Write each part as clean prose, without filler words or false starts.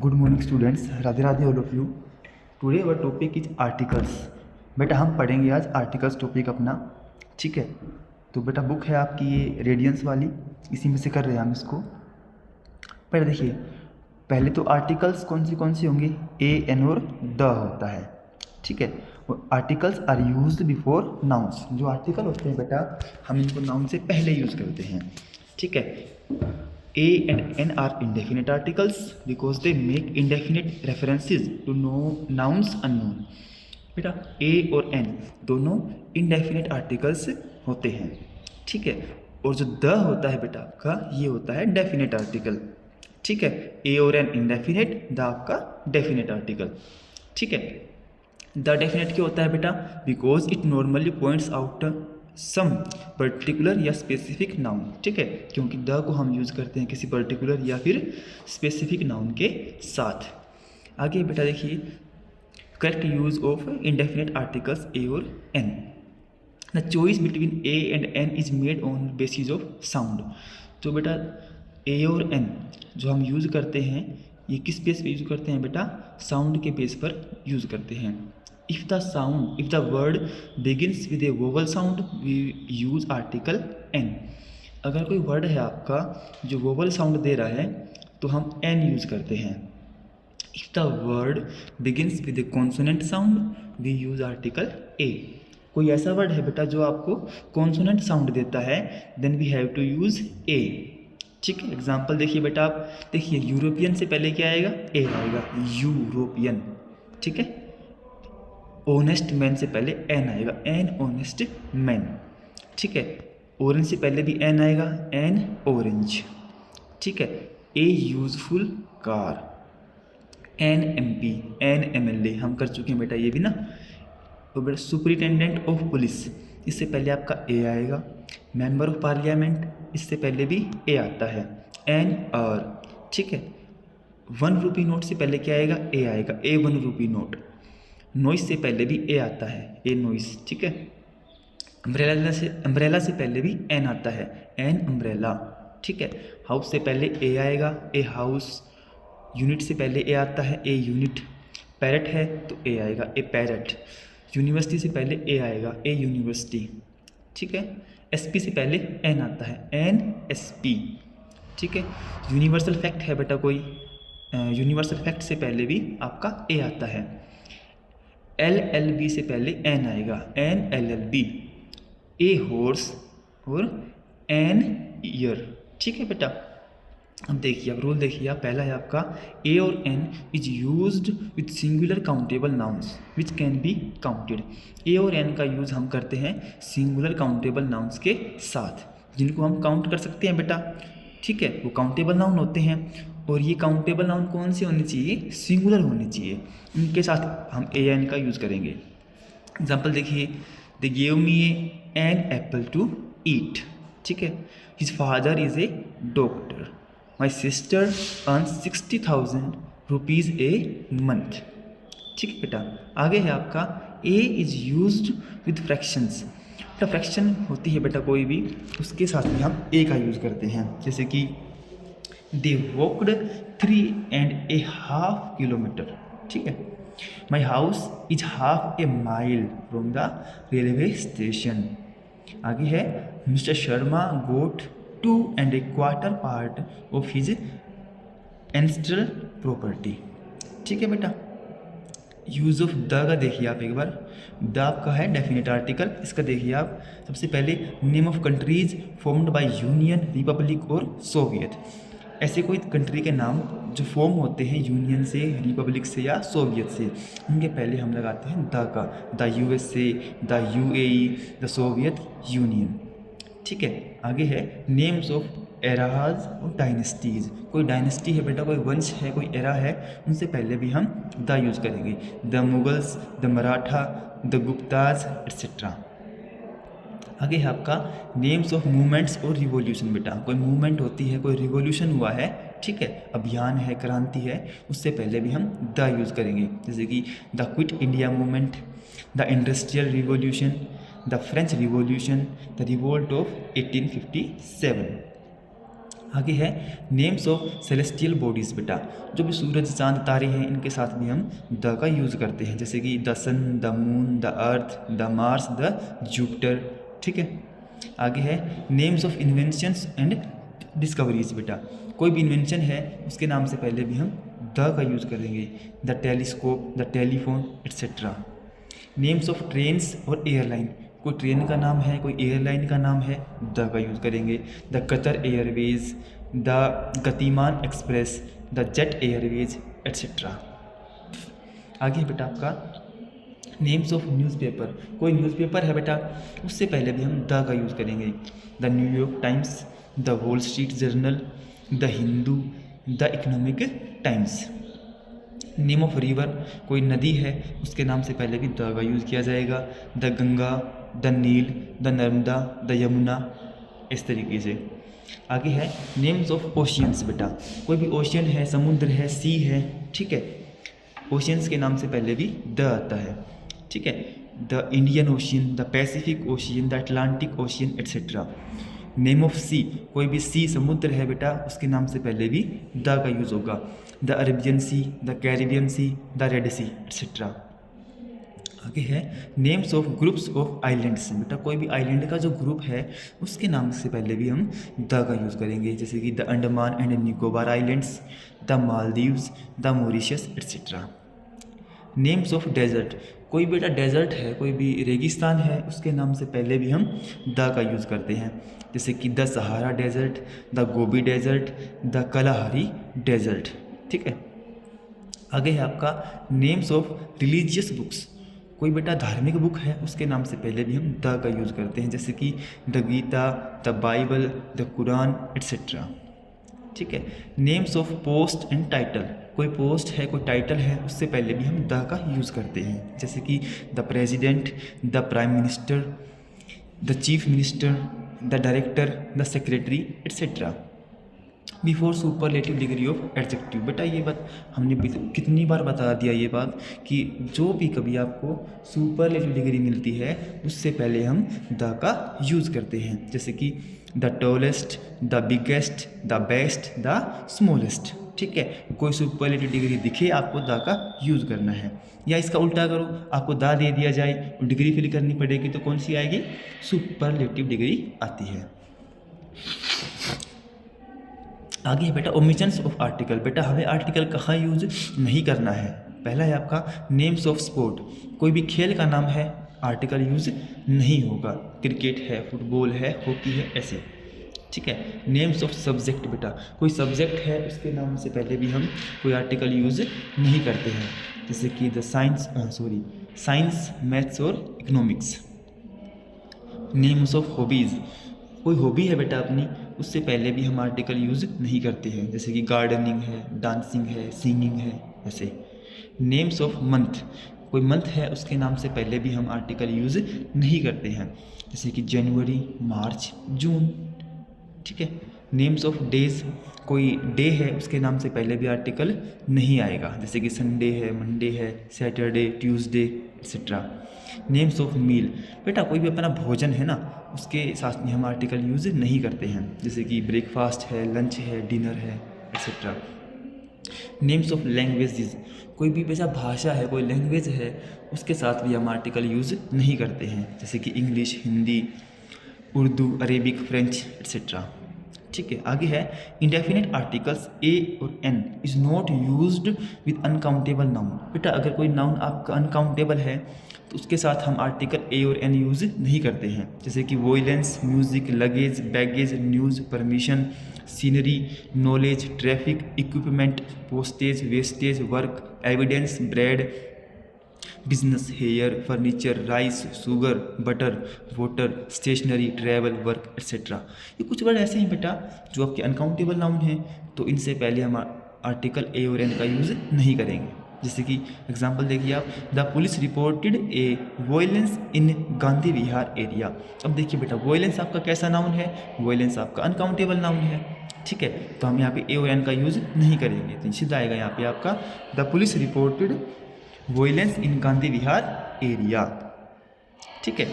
Good morning students, Radhe Radhe all of you. Today our topic is articles. बेटा हम पढ़ेंगे आज आर्टिकल्स टॉपिक अपना, ठीक है। तो बेटा बुक है आपकी ये रेडियंस वाली, इसी में से कर रहे हैं हम इसको। पहले देखिए, पहले तो आर्टिकल्स कौन से होंगे, ए एन और द होता है, ठीक है। Articles are used before nouns. जो आर्टिकल होते हैं बेटा, हम इनको नाउन से पहले यूज़ करते हैं, ठीक है। A and N are indefinite articles because they make indefinite references to nouns unknown। बेटा A और N दोनों indefinite articles होते हैं, ठीक है। और जो the होता है बेटा आपका, ये होता है definite article, ठीक है। A और N indefinite, the आपका definite article, ठीक है। The definite क्यों होता है बेटा? Because it normally points out some particular या स्पेसिफिक नाउन, ठीक है। क्योंकि द को हम यूज़ करते हैं किसी पर्टिकुलर या फिर स्पेसिफिक नाउन के साथ। आगे बेटा देखिए, correct use of indefinite articles a और an. The choice between a and an is made on basis of sound. तो बेटा ए और एन जो हम यूज़ करते हैं, ये किस बेस पे यूज़ करते हैं बेटा? साउंड के बेस पर यूज़ करते हैं। If the word begins with a vowel sound, we use article n। अगर कोई वर्ड है आपका जो वोवल साउंड दे रहा है तो हम n यूज़ करते हैं। If the word begins with a consonant sound, we use article a। कोई ऐसा वर्ड है बेटा जो आपको कॉन्सोनेंट साउंड देता है, then we have to use a, ठीक है। एग्जाम्पल देखिए बेटा, आप देखिए यूरोपियन से पहले क्या आएगा? ए आएगा, यूरोपियन, ठीक है। ऑनेस्ट मैन से पहले एन आएगा, एन ऑनेस्ट मैन, ठीक है। ऑरेंज से पहले भी एन आएगा, एन ऑरेंज, ठीक है। A useful car, an M P, an M L A, हम कर चुके हैं बेटा ये भी ना। तो बेटा सुपरिटेंडेंट ऑफ पुलिस, इससे पहले आपका ए आएगा। मेंबर ऑफ पार्लियामेंट, इससे पहले भी ए आता है, एन आर, ठीक है। 1 रुपी नोट से पहले क्या आएगा? ए आएगा, ए 1 रुपी नोट। नॉइस से पहले भी ए आता है, ए नॉइस, ठीक है। अम्ब्रेला से पहले भी एन आता है, एन अम्ब्रेला, ठीक है। हाउस से पहले ए आएगा, ए हाउस। यूनिट से पहले ए आता है, ए यूनिट। पैरट है तो ए आएगा, ए पैरट। यूनिवर्सिटी से पहले ए आएगा, ए यूनिवर्सिटी, ठीक है। एसपी से पहले एन आता है, एन एसपी, ठीक है। यूनिवर्सल फैक्ट है बेटा कोई, यूनिवर्सल फैक्ट से पहले भी आपका ए आता है। एल एल बी से पहले एन आएगा, N L L B. A horse और एन ईयर, ठीक है बेटा। अब देखिए, अब रूल देखिए आप, पहला है आपका ए और an is used with singular countable nouns which can be counted. A और एन का यूज़ हम करते हैं सिंगुलर काउंटेबल नाउन्स के साथ, जिनको हम काउंट कर सकते हैं बेटा, ठीक है। वो काउंटेबल नाउन होते हैं, और ये काउंटेबल नाउन कौन से होने चाहिए? सिंगुलर होने चाहिए। इनके साथ हम ए एन का यूज़ करेंगे। एग्जाम्पल देखिए, they give me an apple to eat, ठीक है। His father is a doctor. My sister earn 60,000 rupees a month, ठीक है बेटा। आगे है आपका a is used with fractions. बेटा फ्रैक्शन होती है बेटा कोई भी, उसके साथ में हम ए का यूज़ करते हैं। जैसे कि दे वॉकड 3.5 किलोमीटर, ठीक है। My house is half a mile from the railway station. आगे है Mr Sharma got 2.25 part of his ancestral property, ठीक है बेटा। यूज़ ऑफ द का देखिए आप एक बार, द आपका है डेफिनेट आर्टिकल। इसका देखिए आप, सबसे पहले name of countries formed by union, Republic और सोवियत। ऐसे कोई कंट्री के नाम जो फॉर्म होते हैं यूनियन से, रिपब्लिक से या सोवियत से, उनके पहले हम लगाते हैं द का। The USA, the UAE, the Soviet union, ठीक है। आगे है नेम्स ऑफ एराज और डायनेस्टीज़। कोई डायनेस्टी है बेटा, कोई वंश है, कोई एरा है, उनसे पहले भी हम द यूज़ करेंगे। The Mughals, the Maratha, the Gupta's etcetera. आगे है आपका नेम्स ऑफ मूवमेंट्स और रिवॉल्यूशन। बेटा कोई मूवमेंट होती है, कोई रिवॉल्यूशन हुआ है, ठीक है, अभियान है, क्रांति है, उससे पहले भी हम द यूज़ करेंगे। जैसे कि the quit India movement, the industrial revolution, the French revolution, the revolt of 1857। आगे है नेम्स ऑफ सेलेस्टियल बॉडीज़ बेटा, जो भी सूरज चांद तारे हैं इनके साथ भी हम द का यूज़ करते हैं, जैसे कि the sun, the moon, the earth, the Mars, the Jupiter. ठीक है, आगे है names of inventions and discoveries बेटा, कोई भी इन्वेंशन है उसके नाम से पहले भी हम द का यूज़ करेंगे, the telescope, the telephone etcetera. Names of trains और एयरलाइन, कोई ट्रेन का नाम है, कोई एयरलाइन का नाम है, द का यूज़ करेंगे, द कतर एयरवेज, द गतिमान express, the jet Airways etcetera. आगे बेटा आपका नेम्स ऑफ न्यूज़पेपर, कोई न्यूज़पेपर है बेटा उससे पहले भी हम द का यूज़ करेंगे, the New York times, the wall street journal, the Hindu, the economic times. Name of river, कोई नदी है उसके नाम से पहले भी द का यूज़ किया जाएगा, the Ganga, the Nile, the Narmada, the Yamuna, इस तरीके से। आगे है नेम्स ऑफ ओशियंस बेटा, कोई भी ओशियन है, समुद्र है, सी है, ठीक है, ओशियंस के नाम से पहले भी द आता है। ठीक है, the Indian Ocean, the Pacific Ocean, the Atlantic Ocean etcetera. Name of sea, कोई भी सी समुद्र है बेटा उसके नाम से पहले भी द का यूज़ होगा, the Arabian Sea, the Caribbean Sea, the Red Sea etcetera. आगे है names of groups of islands बेटा, कोई भी आइलैंड का जो ग्रुप है उसके नाम से पहले भी हम द का यूज़ करेंगे, जैसे कि the Andaman and Nicobar islands, the Maldives, the Mauritius etcetera. Names of desert, कोई बेटा डेजर्ट है, कोई भी रेगिस्तान है उसके नाम से पहले भी हम द का यूज़ करते हैं, जैसे कि the Sahara desert, the Gobi desert, the Kalahari desert. ठीक है, आगे है आपका नेम्स ऑफ रिलीजियस बुक्स, कोई बेटा धार्मिक बुक है उसके नाम से पहले भी हम द का यूज़ करते हैं, जैसे कि the Gita, the Bible, the Quran etcetera. ठीक है, names of post and title, कोई पोस्ट है, कोई टाइटल है उससे पहले भी हम द का यूज़ करते हैं, जैसे कि the president, the prime minister, the chief minister, the director, the secretary etcetera. Before superlative degree of adjective, बेटा ये बात हमने कितनी बार बता दिया ये बात कि जो भी कभी आपको सुपरलेटिव डिग्री मिलती है उससे पहले हम द का यूज़ करते हैं, जैसे कि the tallest, the biggest, the best, the smallest. ठीक है, कोई सुपरलेटिव डिग्री दिखे आपको द का यूज़ करना है, या इसका उल्टा करो, आपको द दे दिया जाए और डिग्री फिल करनी पड़ेगी तो कौन सी आएगी, सुपरलेटिव डिग्री आती है। आगे है बेटा ओमिशंस ऑफ आर्टिकल, बेटा हमें आर्टिकल कहाँ यूज नहीं करना है। पहला है आपका नेम्स ऑफ स्पोर्ट, कोई भी खेल का नाम है आर्टिकल यूज नहीं होगा, क्रिकेट है, फुटबॉल है, हॉकी है, ऐसे। ठीक है, नेम्स ऑफ सब्जेक्ट, बेटा कोई सब्जेक्ट है उसके नाम से पहले भी हम कोई आर्टिकल यूज नहीं करते हैं, जैसे कि द साइंस, मैथ्स और इकोनॉमिक्स। नेम्स ऑफ हॉबीज़, कोई हॉबी है बेटा अपनी उससे पहले भी हम आर्टिकल यूज़ नहीं करते हैं, जैसे कि गार्डनिंग है, डांसिंग है, सिंगिंग है, ऐसे। नेम्स ऑफ मंथ, कोई मंथ है उसके नाम से पहले भी हम आर्टिकल यूज़ नहीं करते हैं, जैसे कि जनवरी, मार्च, जून। ठीक है, नेम्स ऑफ डेज, कोई डे है उसके नाम से पहले भी आर्टिकल नहीं आएगा, जैसे कि संडे है, मंडे है, Saturday, Tuesday etcetera. Names of meal, बेटा कोई भी अपना भोजन है ना उसके साथ में हम आर्टिकल यूज़ नहीं करते हैं, जैसे कि ब्रेकफास्ट है, लंच है, डिनर है, एट्सेट्रा। नेम्स ऑफ लैंग्वेजेस, कोई भी बेटा भाषा है, कोई लैंग्वेज है उसके साथ भी हम आर्टिकल यूज़ नहीं करते हैं, जैसे कि English, Hindi, Urdu, Arabic, French etcetera. ठीक है, आगे है इंडेफिनिट आर्टिकल्स ए और an is not used with uncountable noun, बेटा अगर कोई नाउन आपका अनकाउंटेबल है तो उसके साथ हम आर्टिकल ए और एन यूज़ नहीं करते हैं, जैसे कि violence, music, luggage, baggage, news, permission, scenery, knowledge, traffic, equipment, postage, wastage, work, evidence, bread, business, hair, furniture, rice, sugar, butter, water, stationery, travel, work etcetera. ये कुछ वर्ड ऐसे हैं बेटा जो आपके अनकाउंटेबल नाउन हैं, तो इनसे पहले हम आर्टिकल ए और एन का यूज़ नहीं करेंगे, जैसे कि एग्जांपल देखिए आप, the police reported A violence in Gandhi Vihar area. अब देखिए बेटा वॉयलेंस आपका कैसा नाउन है, वॉयलेंस आपका अनकाउंटेबल नाउन है। ठीक है, तो हम यहाँ पे ए और एन का यूज़ नहीं करेंगे, तो सीधा आएगा यहाँ पे आपका the police reported violence in Gandhi Vihar area. ठीक है,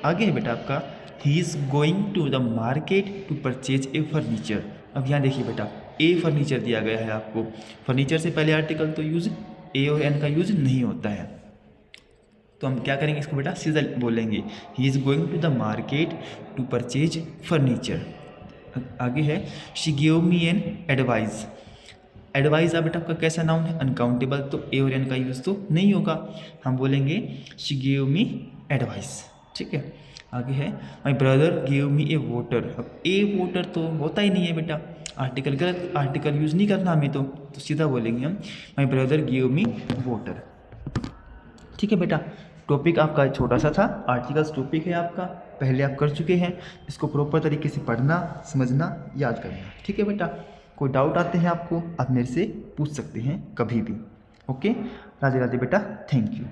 आगे है बेटा आपका he is going to the market to purchase a furniture, अब यहाँ देखिए बेटा, ए फर्नीचर दिया गया है आपको। फर्नीचर से पहले आर्टिकल तो यूज ए और एन का यूज नहीं होता है, तो हम क्या करेंगे इसको बेटा सीधा बोलेंगे, he is going to the market to purchase furniture. आगे है she give me an advice. Advice बेटा आपका कैसा नाउन है, अनकाउंटेबल, तो ए और एन का यूज़ तो नहीं होगा, हम बोलेंगे शी गिव मी एडवाइस। ठीक है, आगे है my brother give me A voter. अब ए वोटर तो होता ही नहीं है बेटा, आर्टिकल गलत, आर्टिकल यूज़ नहीं करना हमें, तो सीधा बोलेंगे हम my brother give me voter. ठीक है बेटा, टॉपिक आपका छोटा सा था, आर्टिकल्स टॉपिक है आपका, पहले आप कर चुके हैं, इसको प्रॉपर तरीके से पढ़ना, समझना, याद करना। ठीक है बेटा, कोई डाउट आते हैं आपको, आप मेरे से पूछ सकते हैं कभी भी। ओके, राधे राधे बेटा, थैंक यू।